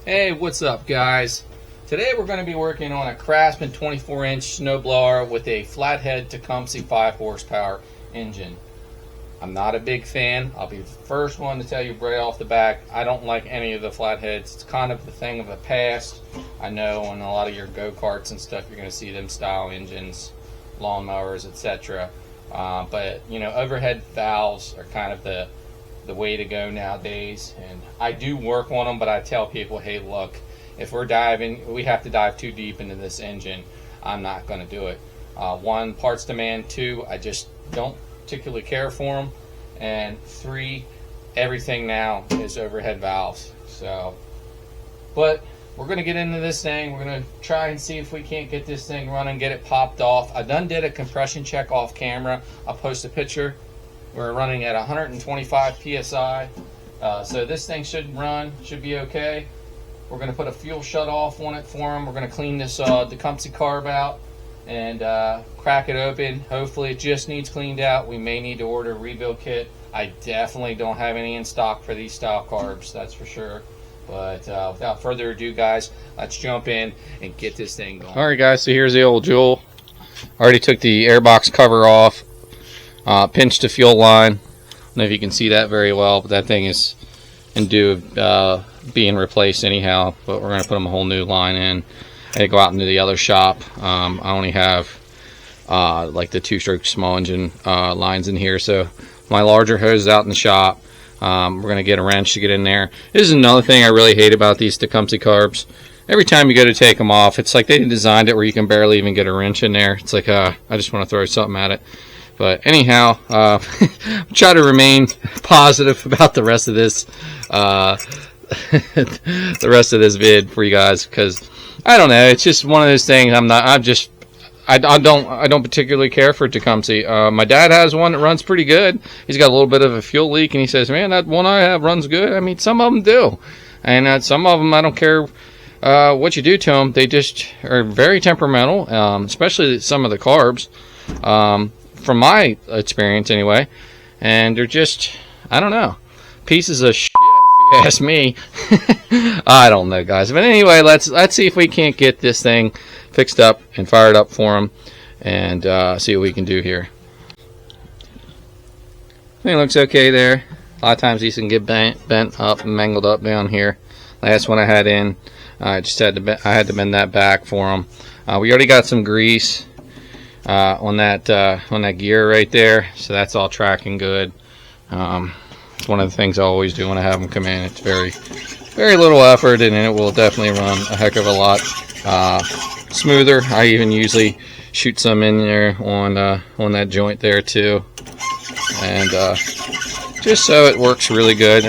Hey, what's up guys? Today we're going to be working on a Craftsman 24-inch snowblower with a flathead Tecumseh 5 horsepower engine. I'm not a big fan. I'll be the first one to tell you right off the back, I don't like any of the flatheads. It's kind of the thing of the past. I know on a lot of your go-karts and stuff you're going to see them style engines, lawnmowers, etc. But you know, overhead valves are kind of the way to go nowadays, and I do work on them, but I tell people, hey look, if we have to dive too deep into this engine, I'm not going to do it. One, parts demand. Two, I just don't particularly care for them, and three, everything now is overhead valves. So, but we're going to get into this thing. We're going to try and see if we can't get this thing running, get it popped off. I done did a compression check off camera. I'll post a picture. We're running at 125 psi, so this thing should be okay. We're going to put a fuel shut off on it for them. We're going to clean this Tecumseh carb out and crack it open. Hopefully it just needs cleaned out. We may need to order a rebuild kit. I definitely don't have any in stock for these style carbs, that's for sure. But without further ado guys, let's jump in and get this thing going. Alright guys, so here's the old Jewel. Already took the airbox cover off. Pinched the fuel line. I don't know if you can see that very well, but that thing is in due of being replaced anyhow. But we're going to put them a whole new line in. I had to go out into the other shop. I only have like the two-stroke small engine lines in here, so my larger hose is out in the shop. We're going to get a wrench to get in there. This is another thing I really hate about these Tecumseh carbs. Every time you go to take them off, it's like they designed it where you can barely even get a wrench in there. It's like I just want to throw something at it. But anyhow, try to remain positive about the rest of this, vid for you guys, because I don't know. It's just one of those things. I don't particularly care for Tecumseh. My dad has one that runs pretty good. He's got a little bit of a fuel leak, and he says, "Man, that one I have runs good." I mean, some of them do, and some of them I don't care what you do to them. They just are very temperamental, especially some of the carbs. From my experience anyway, and they're just, I don't know, pieces of shit if you ask me. I don't know guys, but anyway, let's see if we can't get this thing fixed up and fired up for them, and see what we can do here. I think it looks okay there. A lot of times these can get bent up and mangled up down here. Last one I had in, I had to bend that back for them. We already got some grease on that gear right there, so that's all tracking good. It's one of the things I always do when I have them come in. It's very little effort, and it will definitely run a heck of a lot smoother. I even usually shoot some in there on that joint there too, and just so it works really good.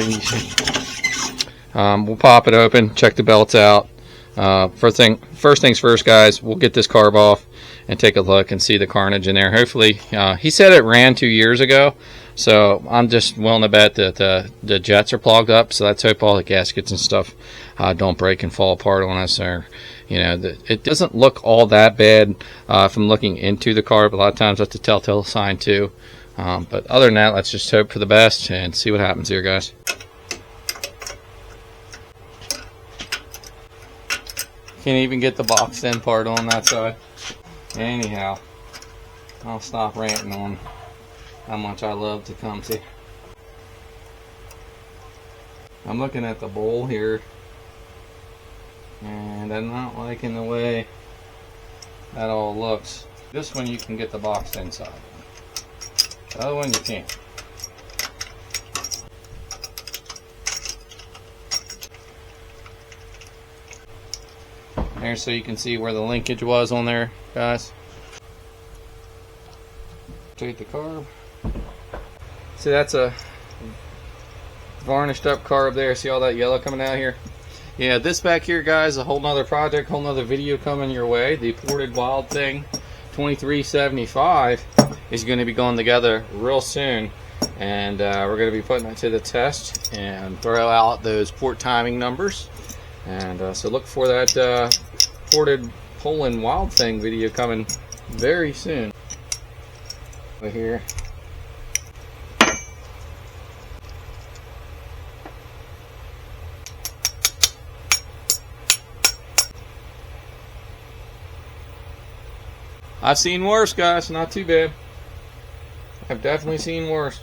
We'll pop it open, check the belts out. First things first guys, we'll get this carb off and take a look and see the carnage in there. Hopefully, he said it ran 2 years ago, so I'm just willing to bet that the jets are plugged up, so let's hope all the gaskets and stuff don't break and fall apart on us. Or, you know, it doesn't look all that bad from looking into the carb. A lot of times that's a telltale sign too. But other than that, let's just hope for the best and see what happens here, guys. Can't even get the boxed in part on that side. Anyhow, I'll stop ranting on how much I love Tecumseh. I'm looking at the bowl here, and I'm not liking the way that all looks. This one you can get the box inside. The other one you can't. There, so you can see where the linkage was on there, guys. Take the carb. See, that's a varnished up carb there. See all that yellow coming out here? Yeah, this back here, guys, a whole nother project, whole nother video coming your way. The ported Wild Thing 2375 is going to be going together real soon, and we're going to be putting it to the test and throw out those port timing numbers. And so look for that ported Poland Wild Thing video coming very soon. Over here. I've seen worse, guys. Not too bad. I've definitely seen worse.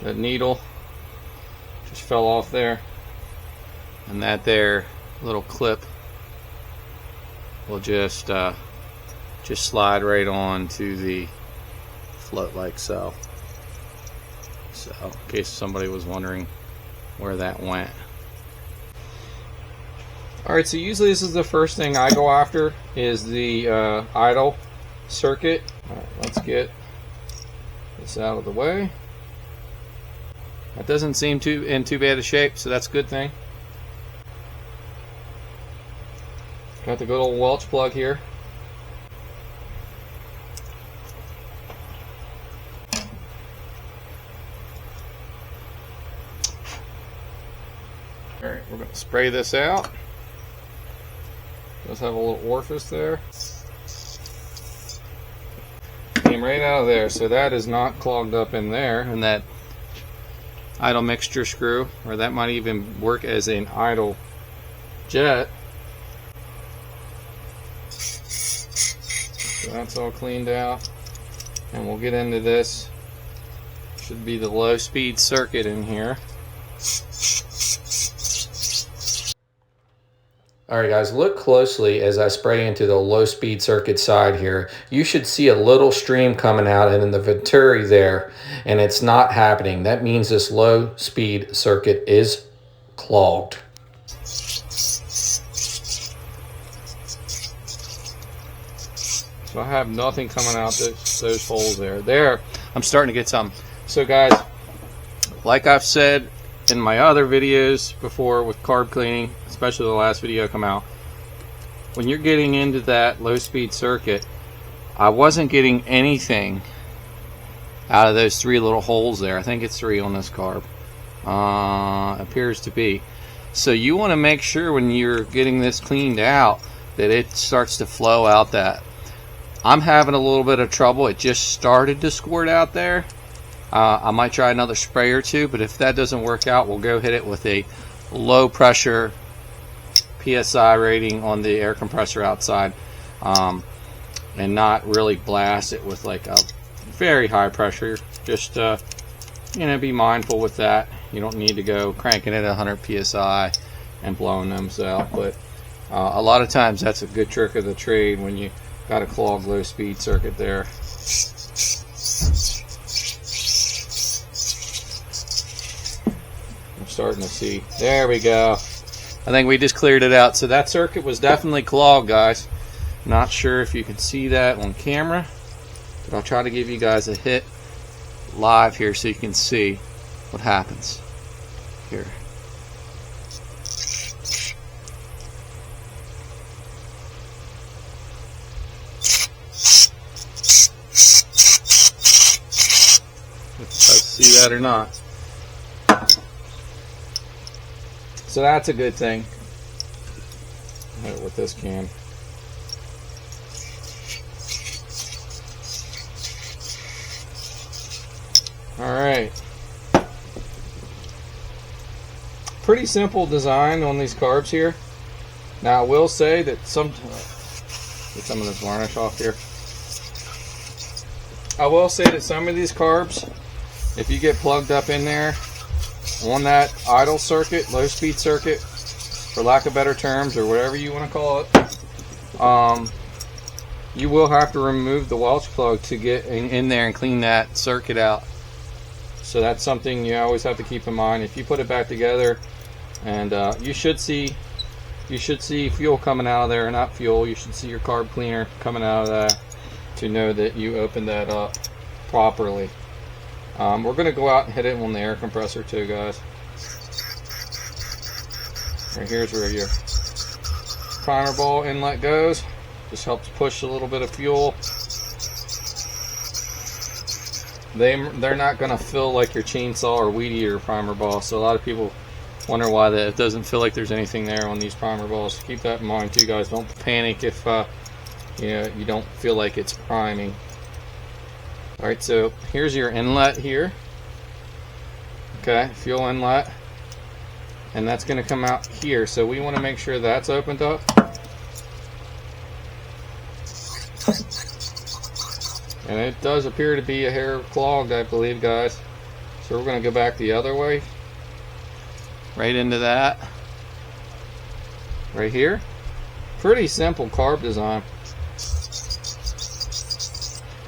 That needle just fell off there, and that there little clip will just slide right on to the float like so. So, in case somebody was wondering where that went. Alright, so usually this is the first thing I go after, is the idle circuit. Alright, let's get this out of the way. That doesn't seem in too bad a shape, so that's a good thing. Got the good old Welch plug here. Alright, we're going to spray this out. Does have a little orifice there. Came right out of there, so that is not clogged up in there. And that idle mixture screw, or that might even work as an idle jet. So that's all cleaned out, and we'll get into this. Should be the low speed circuit in here. Alright guys, look closely as I spray into the low speed circuit side here. You should see a little stream coming out and in the venturi there, and it's not happening. That means this low speed circuit is clogged. So I have nothing coming out those holes there. There, I'm starting to get some. So guys, like I've said in my other videos before with carb cleaning, especially the last video come out, when you're getting into that low speed circuit, I wasn't getting anything out of those 3 little holes there. I think it's 3 on this carb. Appears to be. So you want to make sure when you're getting this cleaned out that it starts to flow out that. I'm having a little bit of trouble. It just started to squirt out there. I might try another spray or two, but if that doesn't work out, we'll go hit it with a low pressure PSI rating on the air compressor outside, and not really blast it with like a very high pressure. Just you know, be mindful with that. You don't need to go cranking it at 100 PSI and blowing them out, but a lot of times that's a good trick of the trade when you got a clogged low speed circuit there. Starting to see. There we go. I think we just cleared it out. So that circuit was definitely clogged, guys. Not sure if you can see that on camera, but I'll try to give you guys a hit live here so you can see what happens here. If you see that or not. So that's a good thing. Hit it with this can. Alright. Pretty simple design on these carbs here. Now I will say that get some of this varnish off here. I will say that some of these carbs, if you get plugged up in there on that idle circuit, low speed circuit, for lack of better terms, or whatever you want to call it, you will have to remove the Welch plug to get in there and clean that circuit out. So that's something you always have to keep in mind. If you put it back together, and you should see fuel coming out of there, or not fuel, you should see your carb cleaner coming out of that to know that you opened that up properly. We're going to go out and hit it on the air compressor too, guys. Right here's where your primer ball inlet goes. Just helps push a little bit of fuel. They're not going to feel like your chainsaw or weed eater primer ball, so a lot of people wonder why that it doesn't feel like there's anything there on these primer balls. Keep that in mind too, guys. Don't panic if you don't feel like it's priming. Alright, so here's your inlet here. Okay, fuel inlet. And that's going to come out here, so we want to make sure that's opened up. And it does appear to be a hair clogged, I believe, guys. So we're going to go back the other way. Right into that. Right here. Pretty simple carb design.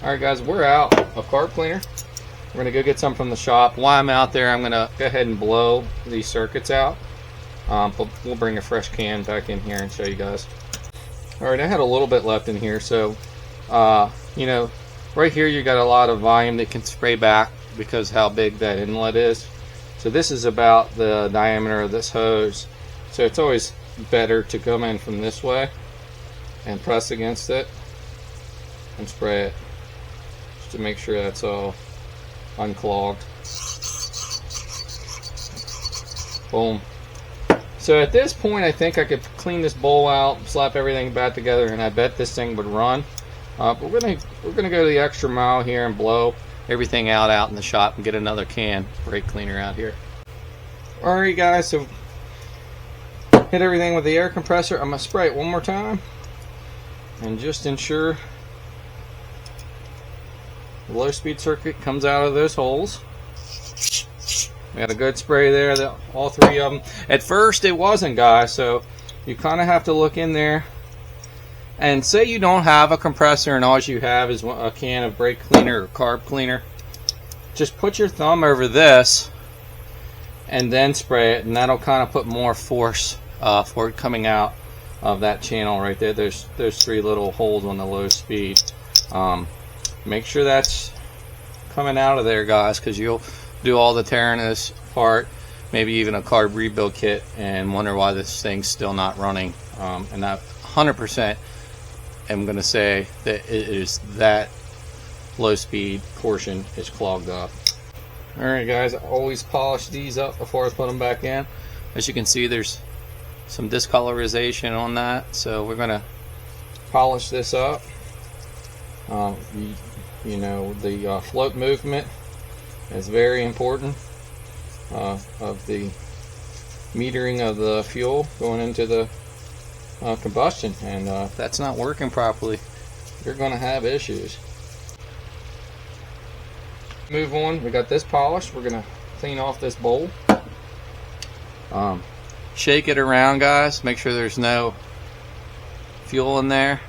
Alright guys, we're out of carb cleaner. We're going to go get some from the shop. While I'm out there, I'm going to go ahead and blow these circuits out. But we'll bring a fresh can back in here and show you guys. Alright, I had a little bit left in here, so you know, right here you got a lot of volume that can spray back because how big that inlet is. So this is about the diameter of this hose. So it's always better to come in from this way and press against it and spray it just to make sure that's all unclogged. Boom. So at this point I think I could clean this bowl out, slap everything back together, and I bet this thing would run. But we're gonna go the extra mile here and blow everything out in the shop and get another can brake cleaner out here. Alright guys, so hit everything with the air compressor. I'm gonna spray it one more time and just ensure the low speed circuit comes out of those holes. We had a good spray there, all three of them. At first it wasn't, guys, so you kind of have to look in there. And say you don't have a compressor and all you have is a can of brake cleaner or carb cleaner, just put your thumb over this and then spray it, and that'll kind of put more force for it coming out of that channel right there. There's three little holes on the low speed. Make sure that's coming out of there, guys, because you'll do all the tearing this apart, maybe even a carb rebuild kit, and wonder why this thing's still not running. And that 100% am going to say that it is that low speed portion is clogged up. Alright guys, I always polish these up before I put them back in. As you can see, there's some discolorization on that, so we're going to polish this up. You know, the float movement is very important of the metering of the fuel going into the combustion, and if that's not working properly, you're going to have issues. Move on, we got this polished. We're going to clean off this bowl. Shake it around, guys, make sure there's no fuel in there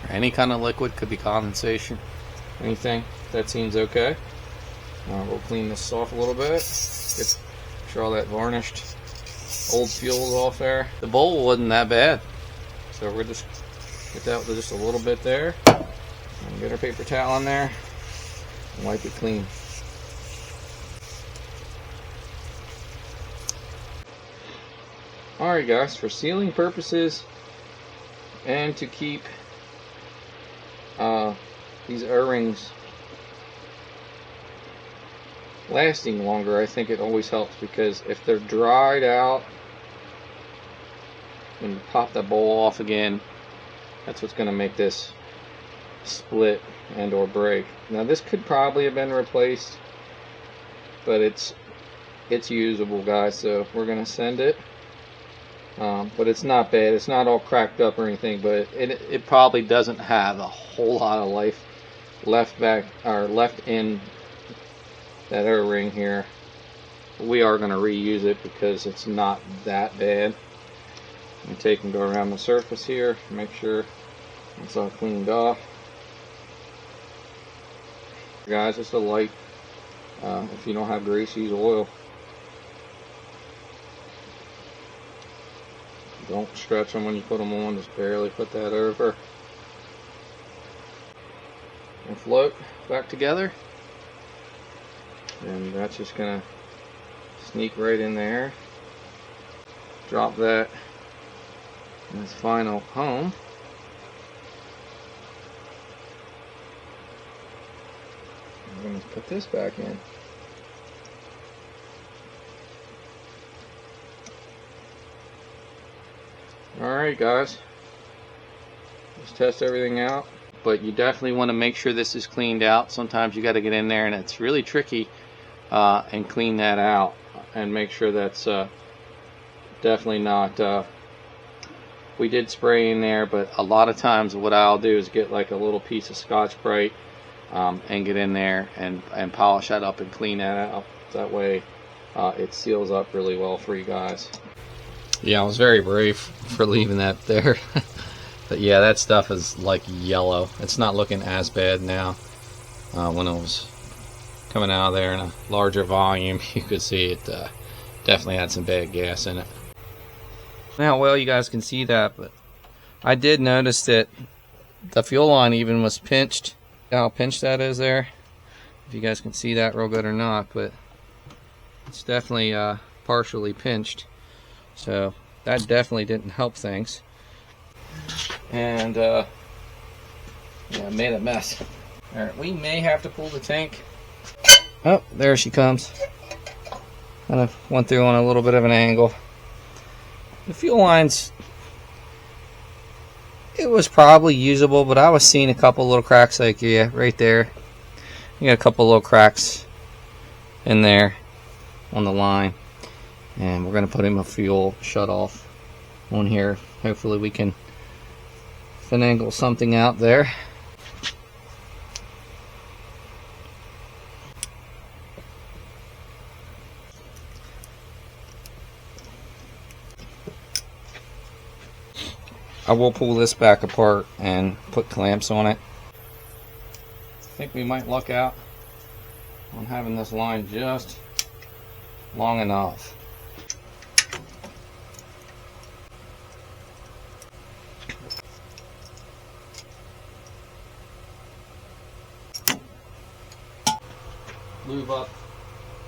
or any kind of liquid, could be condensation, anything. That seems okay. We'll clean this off a little bit, get sure all that varnished old fuel is off there. The bowl wasn't that bad, so we'll just get that with just a little bit there, and get our paper towel in there and wipe it clean. Alright guys, for sealing purposes and to keep these O-rings lasting longer, I think it always helps, because if they're dried out and you pop the bowl off again, that's what's going to make this split and or break. Now this could probably have been replaced, but it's usable, guys, so we're going to send it. But it's not bad, it's not all cracked up or anything, but it probably doesn't have a whole lot of life left in that O-ring here. We are going to reuse it because it's not that bad. I'm take and go around the surface here, make sure it's all cleaned off. Guys, just a light, if you don't have grease, use oil. Don't stretch them when you put them on, just barely put that over. And float back together. And that's just going to sneak right in there. Drop that in its final home. I'm going to put this back in. Alright guys, Just test everything out. But you definitely want to make sure this is cleaned out. Sometimes you got to get in there and it's really tricky and clean that out and make sure that's definitely not we did spray in there, but a lot of times what I'll do is get like a little piece of Scotch-Brite and get in there and polish that up and clean that out. That way it seals up really well for you guys. Yeah, I was very brave for leaving that there. But yeah, that stuff is like yellow. It's not looking as bad now. When it was coming out of there in a larger volume, you could see it definitely had some bad gas in it. Now, well, you guys can see that, but I did notice that the fuel line even was pinched. How pinched that is there. If you guys can see that real good or not, but it's definitely partially pinched. So that definitely didn't help things. And yeah, made a mess. Alright, we may have to pull the tank. Oh, there she comes. Kind of went through on a little bit of an angle. The fuel lines, it was probably usable, but I was seeing a couple little cracks, like yeah, right there. You got a couple little cracks in there on the line, and we're gonna put him a fuel shut off on here. Hopefully we can finagle something out there. I will pull this back apart and put clamps on it. I think we might luck out on having this line just long enough. Lube up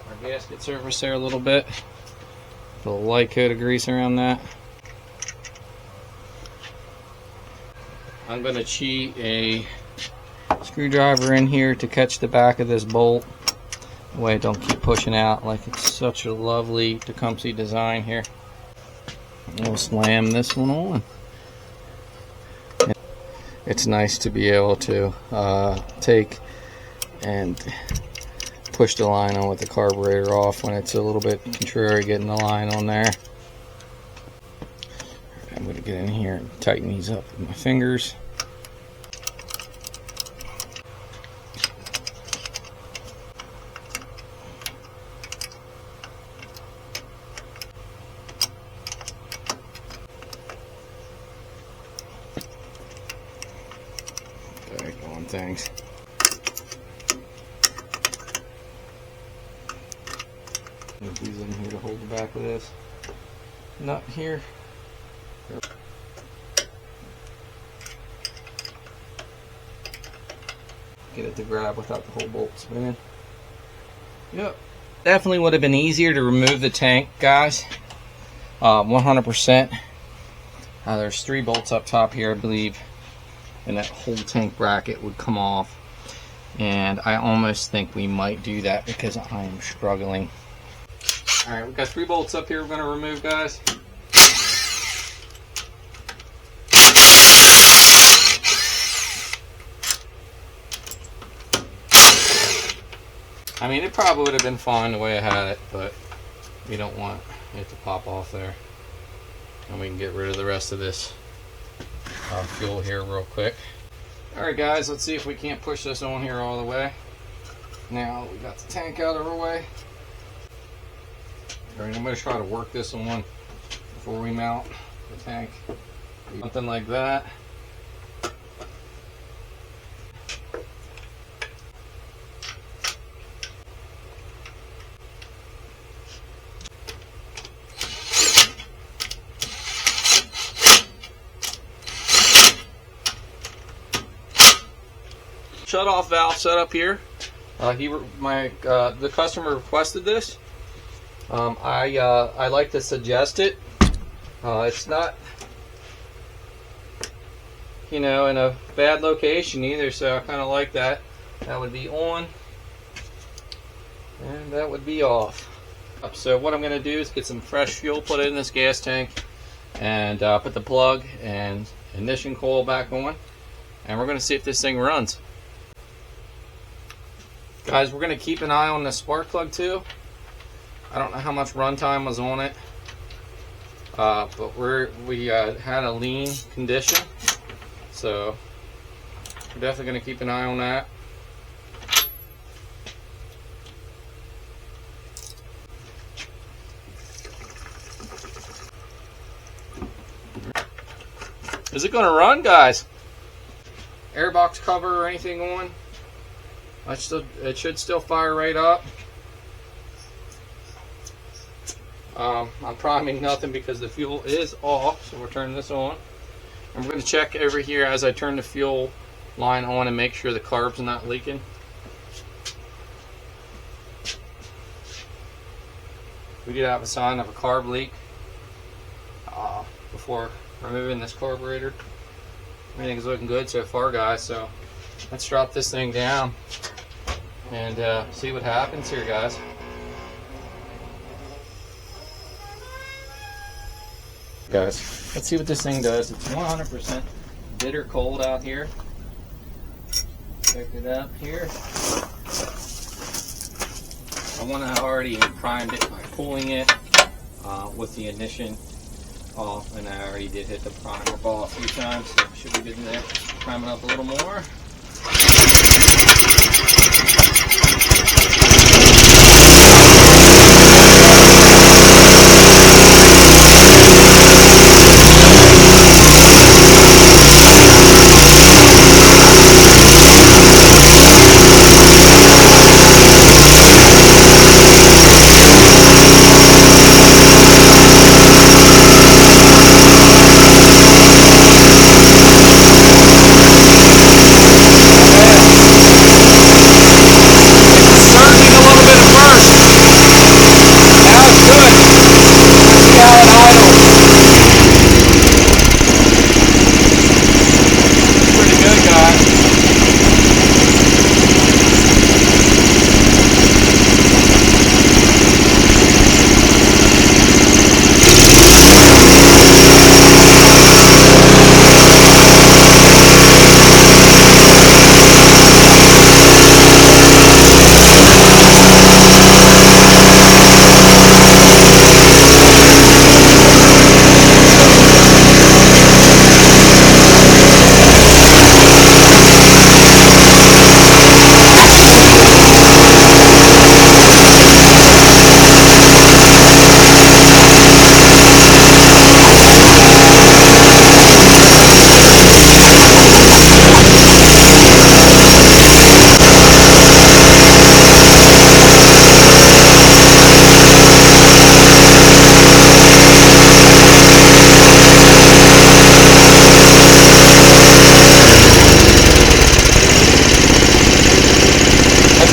our gasket surface there a little bit. Put a light coat of grease around that. I'm going to cheat a screwdriver in here to catch the back of this bolt. That way it don't keep pushing out. Like, it's such a lovely Tecumseh design here. We'll slam this one on. It's nice to be able to take and push the line on with the carburetor off when it's a little bit contrary getting the line on there. I'm going to get in here and tighten these up with my fingers. Daggone things. Put these in here to hold the back of this nut here. Get it to grab without the whole bolt spinning. Yep. Definitely would have been easier to remove the tank, guys. 100%. There's 3 bolts up top here, I believe, and that whole tank bracket would come off. And I almost think we might do that because I am struggling. Alright, we've got 3 bolts up here we're going to remove, guys. I mean, it probably would have been fine the way I had it, but we don't want it to pop off there. And we can get rid of the rest of this fuel here real quick. Alright guys, let's see if we can't push this on here all the way. Now we got the tank out of our way. Alright, I'm going to try to work this on before we mount the tank. Something like that. Shut-off valve set up here. The customer requested this. I like to suggest it. It's not, you know, in a bad location either, so I kind of like that. That would be on, and that would be off. So what I'm going to do is get some fresh fuel, put it in this gas tank, and put the plug and ignition coil back on. and we're going to see if this thing runs. Guys, we're going to keep an eye on the spark plug too. I don't know how much runtime was on it, but we had a lean condition, so we're definitely going to keep an eye on that. Is it going to run, guys? Airbox cover or anything on? It should still fire right up. I'm priming nothing because the fuel is off, so we're turning this on. And we're going to check over here as I turn the fuel line on and make sure the carb's not leaking. We did have a sign of a carb leak before removing this carburetor. Everything's looking good so far, guys, so let's drop this thing down and see what happens here, guys. Guys, let's see what this thing does. It's 100% bitter cold out here. Check it out here. I want to already primed it by pulling it with the ignition off, and I already did hit the primer ball a few times, so should be good in there. Prime it up a little more.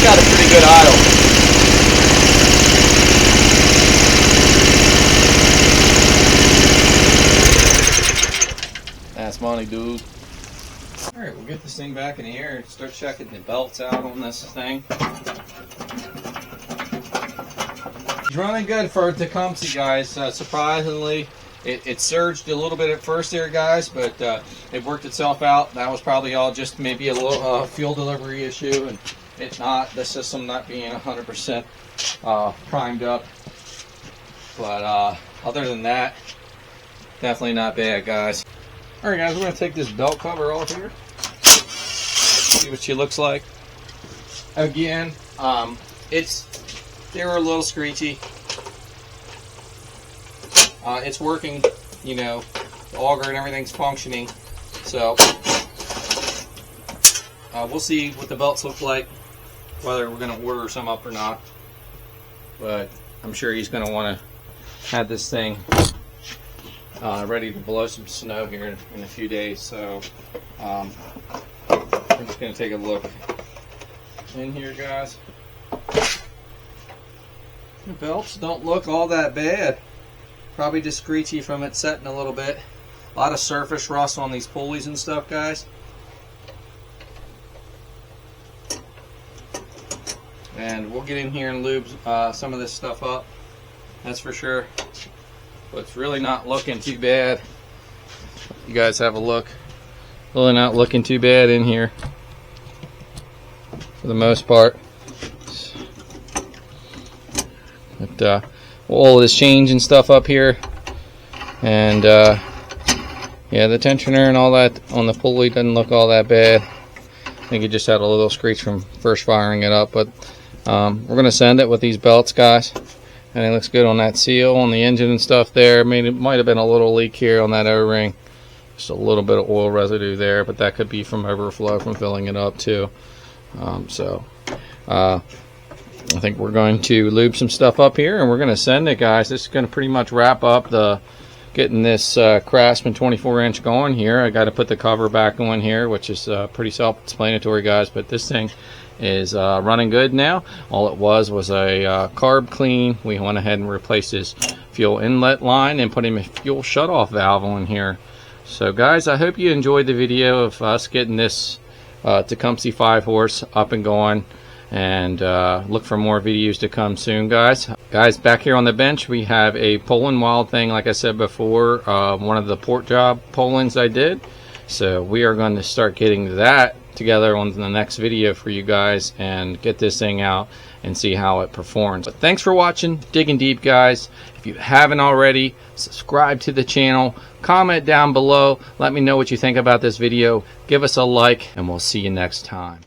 Got a pretty good idle. That's money, dude. Alright, we'll get this thing back in the air and start checking the belts out on this thing. It's running good for Tecumseh, guys. Surprisingly, it surged a little bit at first there, guys, but it worked itself out. That was probably all just maybe a little fuel delivery issue, and it's not the system not being 100% primed up. But other than that, definitely not bad, guys. Alright, guys, we're going to take this belt cover off here. See what she looks like. Again, they were a little screechy. It's working, you know, the auger and everything's functioning. So we'll see what the belts look like, whether we're going to order some up or not. But I'm sure he's going to want to have this thing ready to blow some snow here in a few days. So I'm just going to take a look in here, guys. The belts don't look all that bad. Probably just screechy from it setting a little bit. A lot of surface rust on these pulleys and stuff, guys. And we'll get in here and lube some of this stuff up, that's for sure. But it's really not looking too bad. You guys have a look Really not looking too bad in here for the most part. But all this change and stuff up here, and yeah, the tensioner and all that on the pulley doesn't look all that bad. I think it just had a little screech from first firing it up, but we're going to send it with these belts, guys. And it looks good on that seal on the engine and stuff there. I mean, it might have been a little leak here on that O-ring. Just a little bit of oil residue there, but that could be from overflow from filling it up too. I think we're going to lube some stuff up here, and we're going to send it, guys. This is going to pretty much wrap up the getting this Craftsman 24-inch going here. I got to put the cover back on here, which is pretty self-explanatory, guys, but this thing is running good now. All it was a carb clean. We went ahead and replaced his fuel inlet line and put him a fuel shutoff valve on here. So guys, I hope you enjoyed the video of us getting this Tecumseh 5-horse up and going, and look for more videos to come soon, guys. Back here on the bench we have a Poland Wild thing, like I said before, one of the port job Polands I did. So we are going to start getting that together on the next video for you guys and get this thing out and see how it performs. But thanks for watching Digging Deep, guys. If you haven't already, subscribe to the channel, comment down below, let me know what you think about this video, give us a like, and we'll see you next time.